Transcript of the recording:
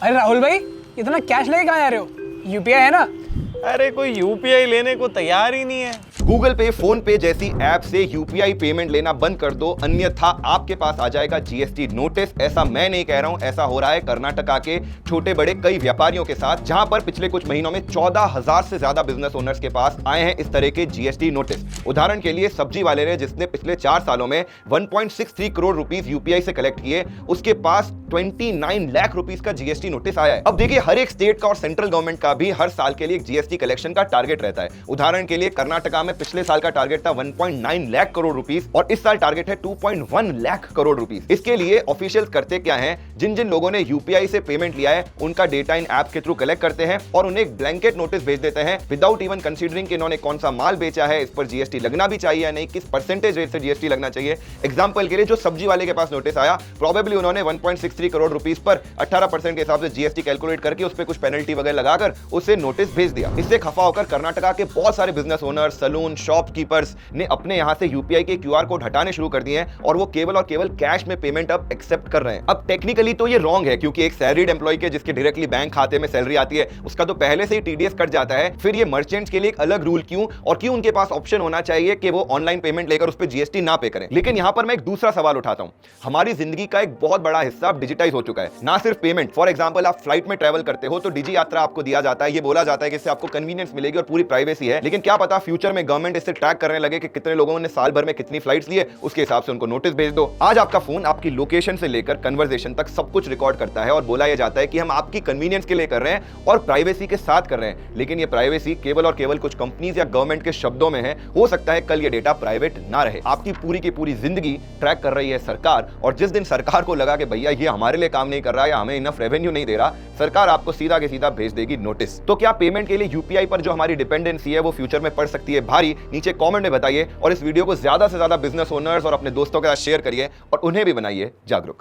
अरे राहुल भाई, इतना कैश लेके कहाँ जा रहे हो? यूपीआई है ना? अरे कोई यूपीआई लेने को तैयार ही नहीं है। गूगल पे, फोन पे जैसी ऐप से यूपीआई पेमेंट लेना बंद कर दो, अन्यथा आपके पास आ जाएगा जीएसटी नोटिस। ऐसा मैं नहीं कह रहा हूं, ऐसा हो रहा है कर्नाटका के छोटे बड़े कई व्यापारियों के साथ, जहां पर पिछले कुछ महीनों में 14,000 से ज्यादा बिजनेस ओनर्स के पास आए हैं इस तरह के जीएसटी नोटिस। उदाहरण के लिए सब्जी वाले ने, जिसने पिछले 4 सालों में 1.63 करोड़ रुपीस यूपीआई से कलेक्ट किए, उसके पास 29 लाख रुपीस का जीएसटी नोटिस आया है। अब देखिए, हर एक स्टेट का और सेंट्रल गवर्नमेंट का भी हर साल के लिए जीएसटी कलेक्शन का टारगेट रहता है। उदाहरण के लिए कर्नाटका में पिछले साल का टारगेट था 1.9 लाख करोड़ रुपीस और इस साल टारगेट है 2.1 लाख करोड़ रुपीस। इसके लिए ऑफिशियल्स करते क्या हैं, जिन जिन लोगों ने यूपीआई से पेमेंट लिया है उनका डेटा इन ऐप के थ्रू कलेक्ट करते हैं और उन्हें एक ब्लैंकेट नोटिस भेज देते हैं विदाउट इवन कंसीडरिंग कि इन्होंने कौन सा माल बेचा है, इस पर जीएसटी लगना भी चाहिए या नहीं, किस परसेंटेज रेट से जीएसटी लगना चाहिए। एग्जांपल के लिए, जो सब्जी वाले के पास नोटिस आया, प्रोबेबली उन्होंने 1.63 करोड़ रुपीस पर 18% के हिसाब से जीएसटी कैलकुलेट करके उस पर कुछ पेनल्टी वगैरह लगाकर उसे नोटिस भेज दिया। इससे खफा होकर कर्नाटका के बहुत सारे बिजनेस ओनर, सलून, शॉपकीपर्स ने अपने यहां से यूपीआई के क्यूआर कोड हटाने शुरू कर दिए हैं और वो केवल और केवल कैश में पेमेंट अब एक्सेप्ट कर रहे हैं। अब टेक्निकली तो ये रॉन्ग है, क्योंकि एक सैलरीड एम्प्लॉय के जिसके डायरेक्टली बैंक खाते में सैलरी आती है, उसका तो पहले से ही टीडीएस कट जाता है। फिर ये मर्चेंट्स के लिए एक अलग रूल क्यों, और क्यों उनके पास ऑप्शन होना चाहिए कि वो ऑनलाइन पेमेंट लेकर उस पर जीएसटी ना पे करें। लेकिन यहां पर मैं एक दूसरा सवाल उठाता हूं। हमारी जिंदगी का एक बहुत बड़ा हिस्सा डिजिटाइज हो चुका है, ना सिर्फ पेमेंट। फॉर एग्जांपल, आप फ्लाइट में ट्रैवल करते हो तो डिजी यात्रा आपको दिया जाता है, ये बोला जाता है कि इससे आपको कन्वीनियंस मिलेगी और पूरी प्राइवेसी है। लेकिन क्या पता फ्यूचर में गवर्नमेंट इससे ट्रैक करने लगे कि कितने लोगों ने साल भर में कितनी फ्लाइट्स लिए, उसके हिसाब से उनको नोटिस भेज दो। आज आपका फोन आपकी लोकेशन से लेकर कन्वर्सेशन तक सब कुछ रिकॉर्ड करता है और बोला यह जाता है कि हम आपकी कन्वीनियंस के लिए कर रहे हैं और प्राइवेसी के साथ कर रहे हैं। लेकिन ये प्राइवेसी केवल और केवल कुछ कंपनीज या गवर्नमेंट के शब्दों में है। हो सकता है कल ये डेटा प्राइवेट ना रहे। आपकी पूरी की पूरी जिंदगी ट्रैक कर रही है सरकार, और जिस दिन सरकार को लगा कि भैया ये हमारे लिए काम नहीं कर रहा है या हमें इनफ रेवेन्यू नहीं दे रहा, सरकार आपको सीधा के सीधा भेज देगी नोटिस। तो क्या पेमेंट के लिए यूपीआई पर जो हमारी डिपेंडेंसी है वो फ्यूचर में पड़ सकती है भारी? नीचे कमेंट में बताइए और इस वीडियो को ज्यादा से ज्यादा बिजनेस ओनर्स और अपने दोस्तों के साथ शेयर करिए और उन्हें भी बनाइए जागरूक।